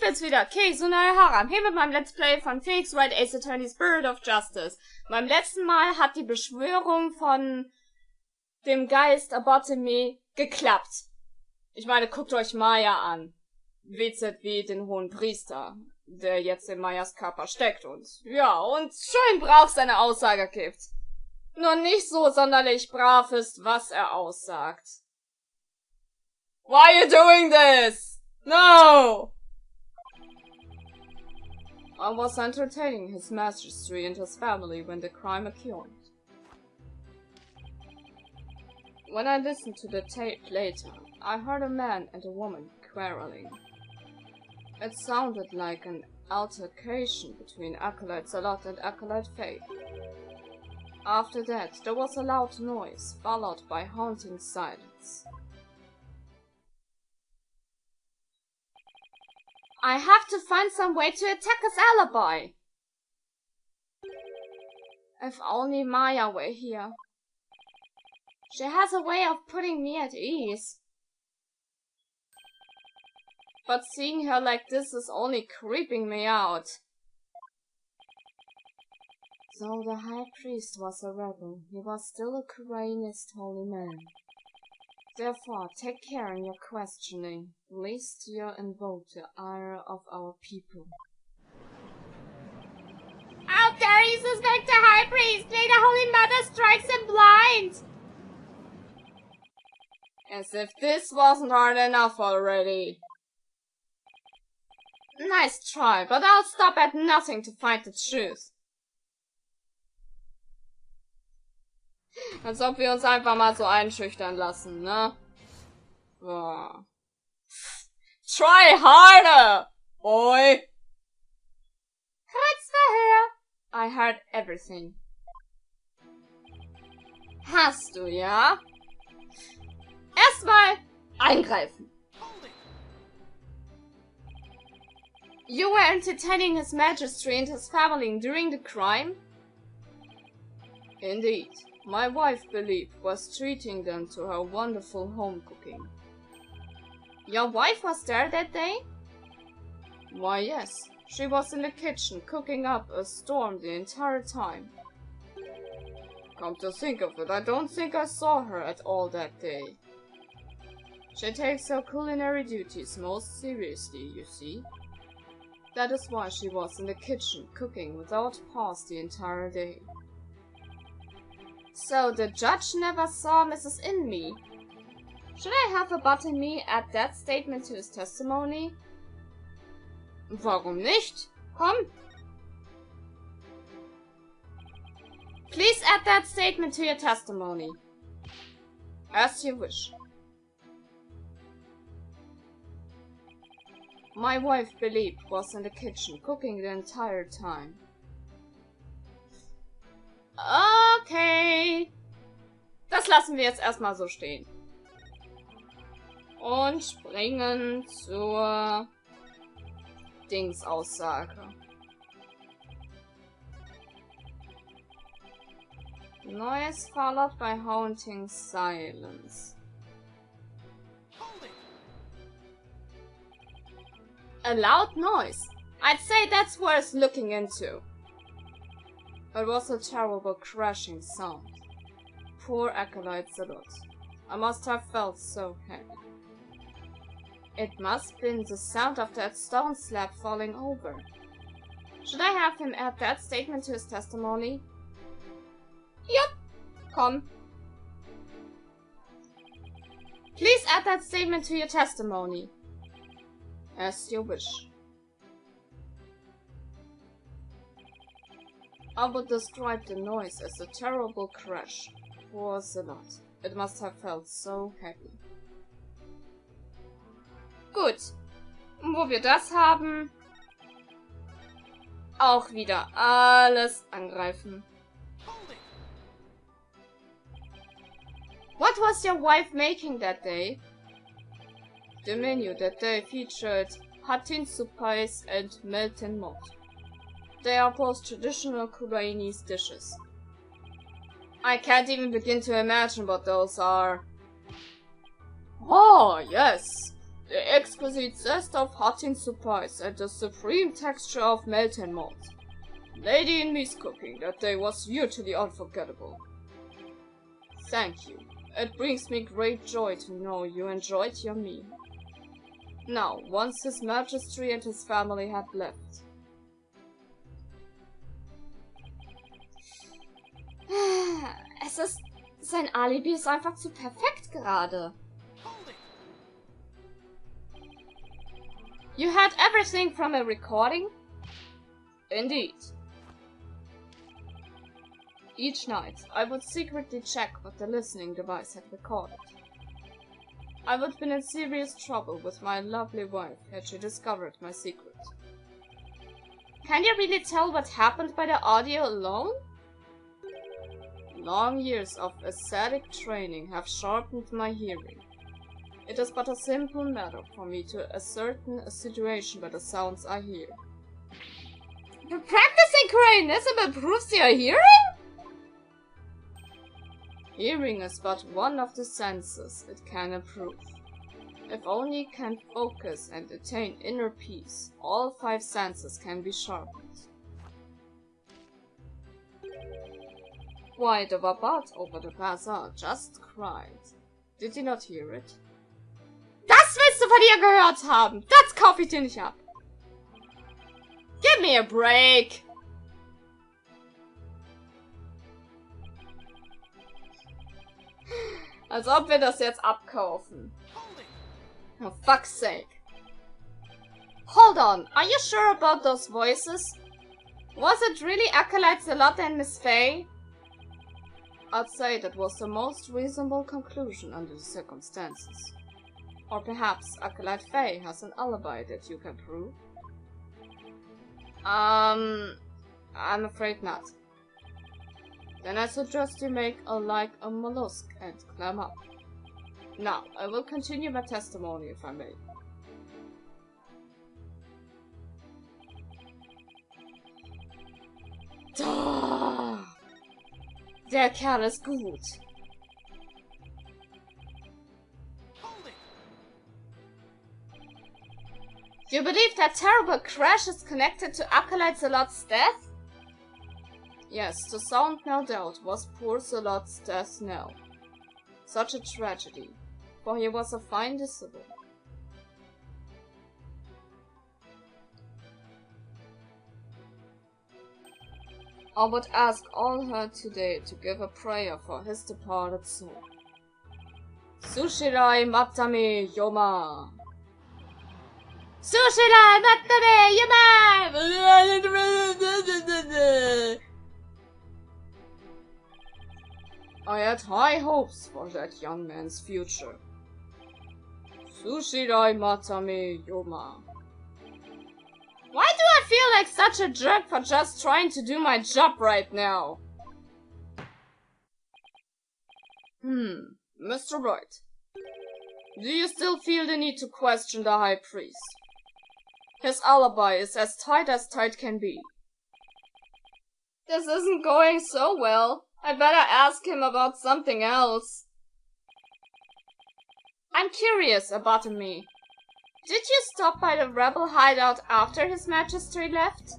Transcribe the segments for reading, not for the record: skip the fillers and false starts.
Ich bin's wieder, Haram, hier mit meinem Let's Play von Felix Wright Ace Attorney Spirit of Justice. Beim letzten Mal hat die Beschwörung von dem Geist Abotomy geklappt. Ich meine, guckt euch Maya an. WZW, den hohen Priester, der jetzt in Mayas Körper steckt und schön brav seine Aussage gibt. Nur nicht so sonderlich brav ist, was er aussagt. Why are you doing this? No! I was entertaining his majesty and his family when the crime occurred. When I listened to the tape later, I heard a man and a woman quarreling. It sounded like an altercation between Acolyte Salot and Acolyte Faith. After that, there was a loud noise, followed by haunting silence. I have to find some way to attack his alibi. If only Maya were here. She has a way of putting me at ease. But seeing her like this is only creeping me out. Though the high priest was a rebel, he was still a courageous holy man. Therefore, take care in your questioning, lest you invoke the ire of our people. How dare you suspect the high priest? May the Holy Mother strikes him blind! As if this wasn't hard enough already. Nice try, but I'll stop at nothing to find the truth. Als ob wir uns einfach mal so einschüchtern lassen, ne? Boah. Try harder, boy! Kreuzverhör! I heard everything. Hast du, ja? Erstmal eingreifen. You were entertaining his majesty and his family during the crime? Indeed. My wife, Believe, was treating them to her wonderful home cooking. Your wife was there that day? Why, yes. She was in the kitchen cooking up a storm the entire time. Come to think of it, I don't think I saw her at all that day. She takes her culinary duties most seriously, you see. That is why she was in the kitchen cooking without pause the entire day. So the judge never saw Mrs. Inme. Should I have Abotomy add that statement to his testimony? Warum nicht? Komm! Please add that statement to your testimony. As you wish. My wife, Believe, was in the kitchen cooking the entire time. Okay. Das lassen wir jetzt erstmal so stehen. Und springen zur Dingsaussage. Noise followed by haunting silence. A loud noise. I'd say that's worth looking into. It was a terrible crashing sound. Poor Acolyte Salot. I must have felt so happy. It must have been the sound of that stone slab falling over. Should I have him add that statement to his testimony? Yup. Komm. Please add that statement to your testimony. As you wish. I would describe the noise as a terrible crash. Poor Salot. It must have felt so happy. Gut. Und wo wir das haben, auch wieder alles angreifen. What was your wife making that day? The menu that day featured hatin supais and melten mot. They are both traditional Koreanese dishes. I can't even begin to imagine what those are. Oh, yes. The exquisite zest of hotting supplies and the supreme texture of melting malt. Lady in Me's cooking that day was utterly unforgettable. Thank you. It brings me great joy to know you enjoyed your meal. Now, once His Majesty and his family had left. Sein Alibi ist einfach zu perfekt gerade. You had everything from a recording? Indeed. Each night, I would secretly check what the listening device had recorded. I would have been in serious trouble with my lovely wife had she discovered my secret. Can you really tell what happened by the audio alone? Long years of ascetic training have sharpened my hearing. It is but a simple matter for me to ascertain a situation by the sounds I hear. Practicing Koreanism improves your hearing? Hearing is but one of the senses it can improve. If only it can focus and attain inner peace, all 5 senses can be sharpened. Why, the Wabat over the bazaar just cried. Did you not hear it? Das willst du von ihr gehört haben! Das kaufe ich dir nicht ab! Give me a break! Als ob wir das jetzt abkaufen. For fuck's sake. Hold on, are you sure about those voices? Was it really Acolyte Zelot and Miss Faye? I'd say that was the most reasonable conclusion under the circumstances. Or perhaps Acolyte Faye has an alibi that you can prove? I'm afraid not. Then I suggest you make like a mollusk and climb up. Now, I will continue my testimony if I may. Der Kerl ist gut. You believe that terrible crash is connected to Acolyte Zelot's death? Yes, the sound no doubt was poor Zelot's death knell. Such a tragedy, for he was a fine disciple. I would ask all her today to give a prayer for his departed soul. Sushirai Matame Yoma! Sushirai Matame Yoma! I had high hopes for that young man's future. Sushirai Matame Yoma. Why do I feel like such a jerk for just trying to do my job right now? Mr. Wright. Do you still feel the need to question the High Priest? His alibi is as tight can be. This isn't going so well. I better ask him about something else. I'm curious about me. Did you stop by the rebel hideout after His Majesty left?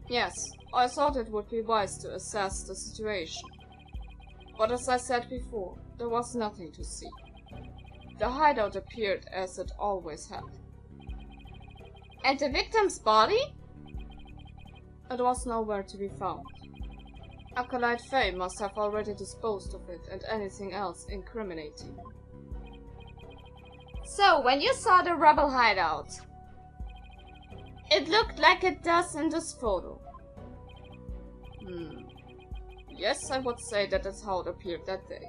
Yes, I thought it would be wise to assess the situation. But as I said before, there was nothing to see. The hideout appeared as it always had. And the victim's body? It was nowhere to be found. Acolyte Faye must have already disposed of it and anything else incriminating. So, when you saw the rebel hideout, it looked like it does in this photo. Yes, I would say that is how it appeared that day.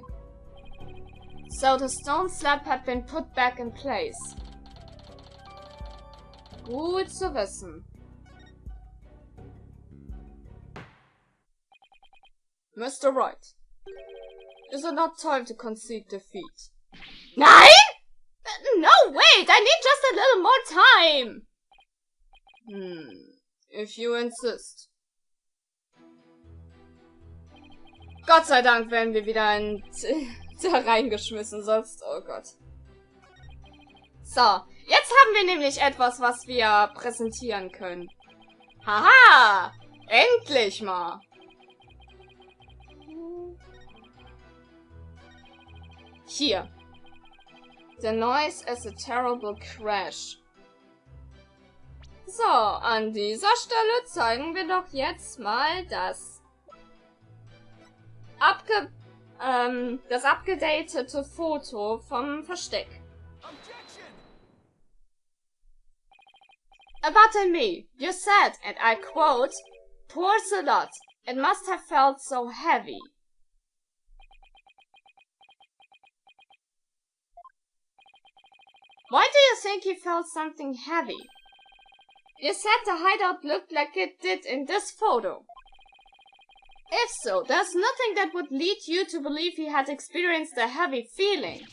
So the stone slab had been put back in place. Gut zu wissen. Mr. Wright, is it not time to concede defeat? Nein! No, wait! I need just a little more time! If you insist. Gott sei Dank werden wir wieder da reingeschmissen, sonst... Oh Gott. So, jetzt haben wir nämlich etwas, was wir präsentieren können. Haha! Endlich mal! Hier. The noise is a terrible crash. So, an dieser Stelle zeigen wir doch jetzt mal das abgedatete Foto vom Versteck. About me, you said, and I quote, "Pours a lot. It must have felt so heavy." Why do you think he felt something heavy? You said the hideout looked like it did in this photo. If so, there's nothing that would lead you to believe he had experienced a heavy feeling.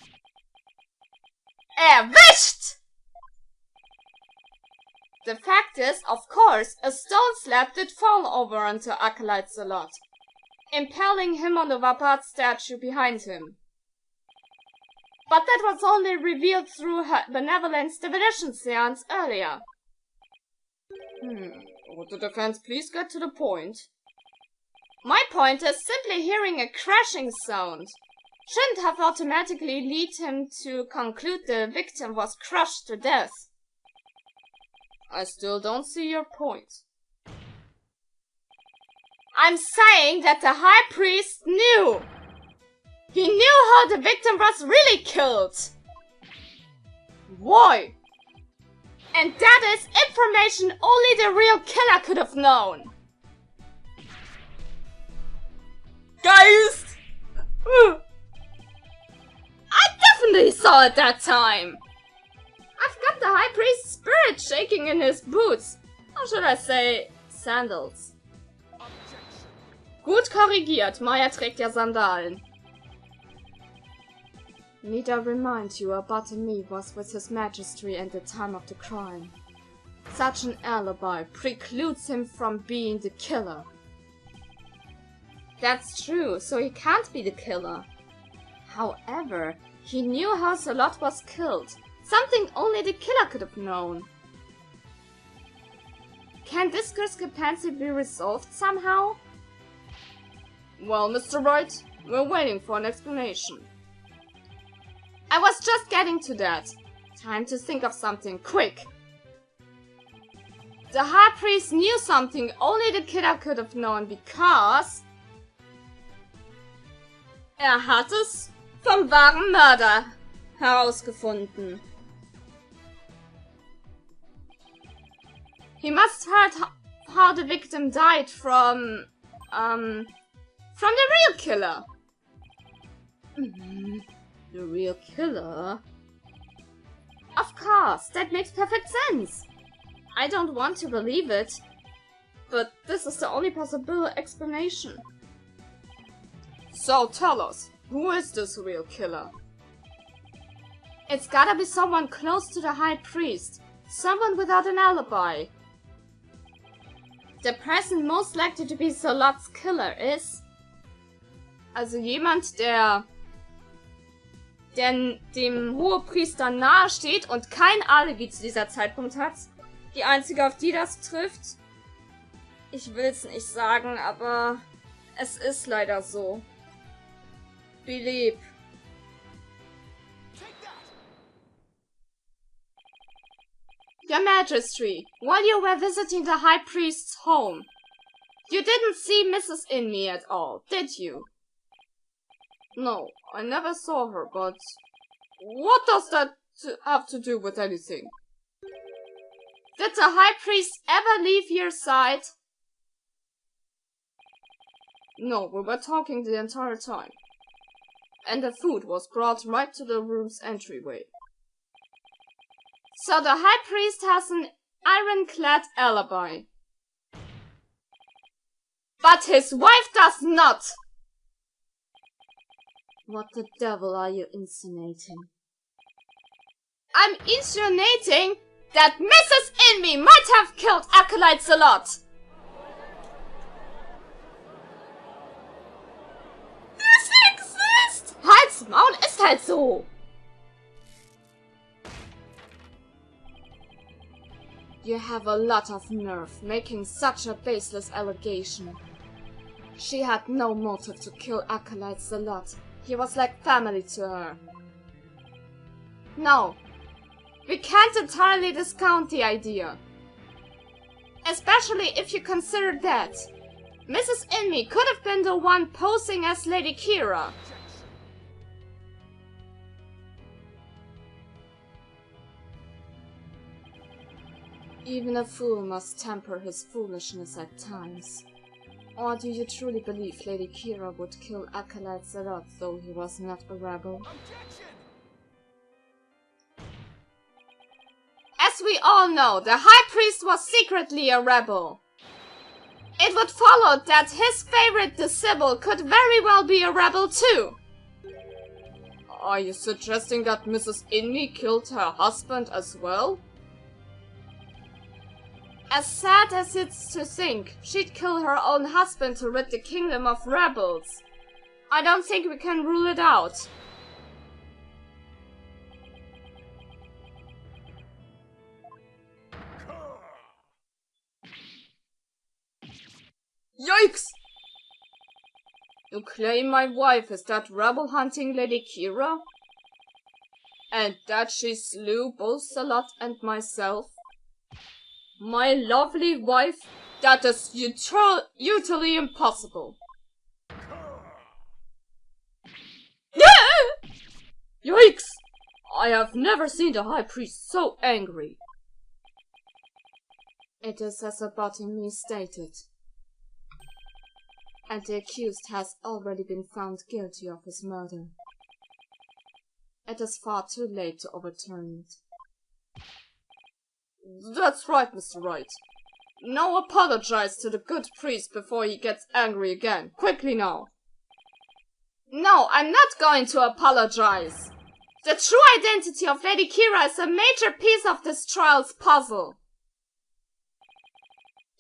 Erwischt! The fact is, of course, a stone slab did fall over onto Acolyte's a lot, impaling him on the Vapat statue behind him. But that was only revealed through her benevolence divination seance earlier. Would the defense please get to the point? My point is simply hearing a crashing sound shouldn't have automatically lead him to conclude the victim was crushed to death. I still don't see your point. I'm saying that the high priest knew! He knew how the victim was really killed! Why? And that is information only the real killer could have known! Geist! I definitely saw it that time! I've got the high priest's spirit shaking in his boots. Or should I say, sandals. Gut korrigiert, Maya trägt ja Sandalen. Need I remind you, Abattoir was with his majesty at the time of the crime. Such an alibi precludes him from being the killer. That's true, so he can't be the killer. However, he knew how Salot was killed. Something only the killer could have known. Can this discrepancy be resolved somehow? Well, Mr. Wright, we're waiting for an explanation. I was just getting to that. Time to think of something quick. The High Priest knew something only the killer could have known because hat es vom wahren Mörder herausgefunden. He must have heard how the victim died from the real killer. The real killer? Of course, that makes perfect sense. I don't want to believe it, but this is the only possible explanation. So tell us, who is this real killer? It's gotta be someone close to the High Priest, someone without an alibi. The person most likely to be Salot's killer is... Also jemand, der dem Hohepriester nahe steht und kein Alibi zu dieser Zeitpunkt hat. Die einzige, auf die das trifft. Ich will's nicht sagen, aber es ist leider so. Belieb. Your Majesty, while you were visiting the High Priest's home, you didn't see Mrs. Inme at all, did you? No, I never saw her, but what does that have to do with anything? Did the High Priest ever leave your side? No, we were talking the entire time. And the food was brought right to the room's entryway. So the High Priest has an ironclad alibi. But his wife does not! What the devil are you insinuating? I'm insinuating that Mrs. Inme might have killed Acolyte Salot! Das exist! Halt's Maul ist halt so! You have a lot of nerve, making such a baseless allegation. She had no motive to kill Acolyte Zealot. He was like family to her. No, we can't entirely discount the idea. Especially if you consider that Mrs. Inmee could have been the one posing as Lady Kira. Even a fool must temper his foolishness at times. Or do you truly believe Lady Kira would kill Acolyte Zealot though he was not a rebel? As we all know, the High Priest was secretly a rebel. It would follow that his favorite disciple could very well be a rebel too. Are you suggesting that Mrs. Inmee killed her husband as well? As sad as it's to think, she'd kill her own husband to rid the kingdom of rebels. I don't think we can rule it out. Yikes! You claim my wife is that rebel-hunting Lady Kira? And that she slew both Zealot and myself? My lovely wife? That is utterly impossible. Yikes! I have never seen the High Priest so angry. It is as Abattoir stated. And the accused has already been found guilty of his murder. It is far too late to overturn it. That's right, Mr. Wright. Now apologize to the good priest before he gets angry again. Quickly now. No, I'm not going to apologize. The true identity of Lady Kira is a major piece of this trial's puzzle.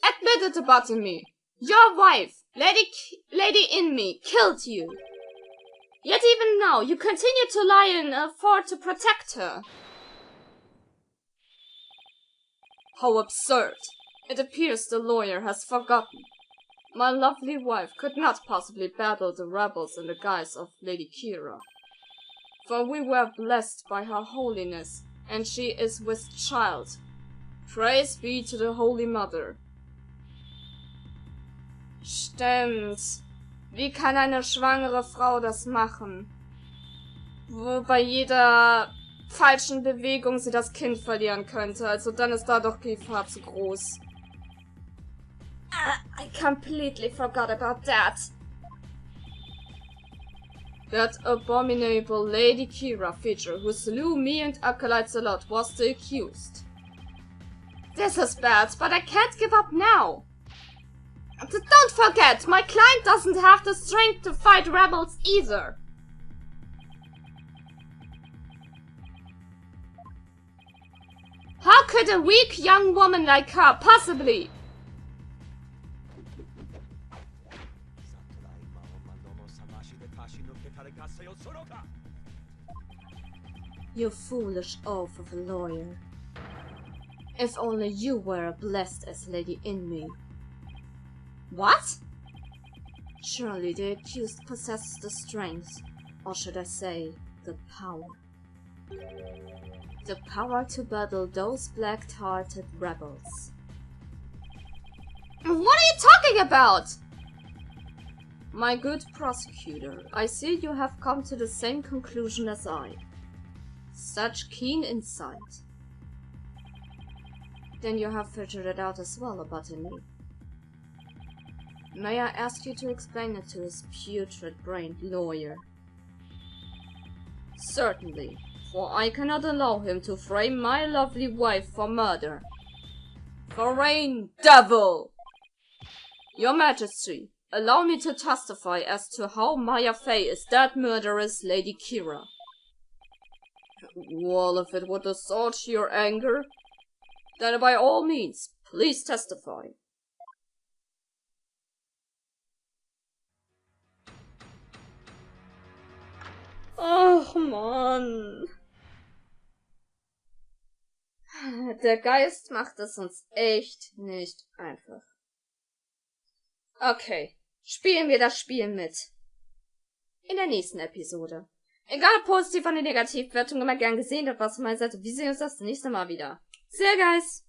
Admit it, Abattoir. Your wife, Lady Inmee, killed you. Yet even now, you continue to lie in a fort to protect her. How absurd. It appears the lawyer has forgotten. My lovely wife could not possibly battle the rebels in the guise of Lady Kira. For we were blessed by her holiness, and she is with child. Praise be to the Holy Mother. Stimmt. Wie kann eine schwangere Frau das machen? Wo bei jeder falschen Bewegung sie das Kind verlieren könnte. Also dann ist da doch die Gefahr zu groß. I completely forgot about that. That abominable Lady Kira feature who slew me and Acolyte Zealot was the accused. This is bad, but I can't give up now. Don't forget, my client doesn't have the strength to fight rebels either. How could a weak young woman like her possibly? You foolish oaf of a lawyer. If only you were blessed as Lady Inmee. What? Surely the accused possesses the strength, or should I say, the power. The power to battle those black-hearted rebels. What are you talking about? My good prosecutor, I see you have come to the same conclusion as I. Such keen insight. Then you have figured it out as well, Abattoir. May I ask you to explain it to his putrid-brained lawyer? Certainly, for I cannot allow him to frame my lovely wife for murder. Foreign devil! Your Majesty, allow me to testify as to how Maya Fey is that murderous Lady Kira. Well, if it would assuage your anger, then by all means, please testify. Oh, Mann. Der Geist macht es uns echt nicht einfach. Okay, spielen wir das Spiel mit. In der nächsten Episode. Egal, positiv, oder negativ, Bewertung immer gern gesehen, das war's von meiner Seite. Wir sehen uns das nächste Mal wieder. See you guys!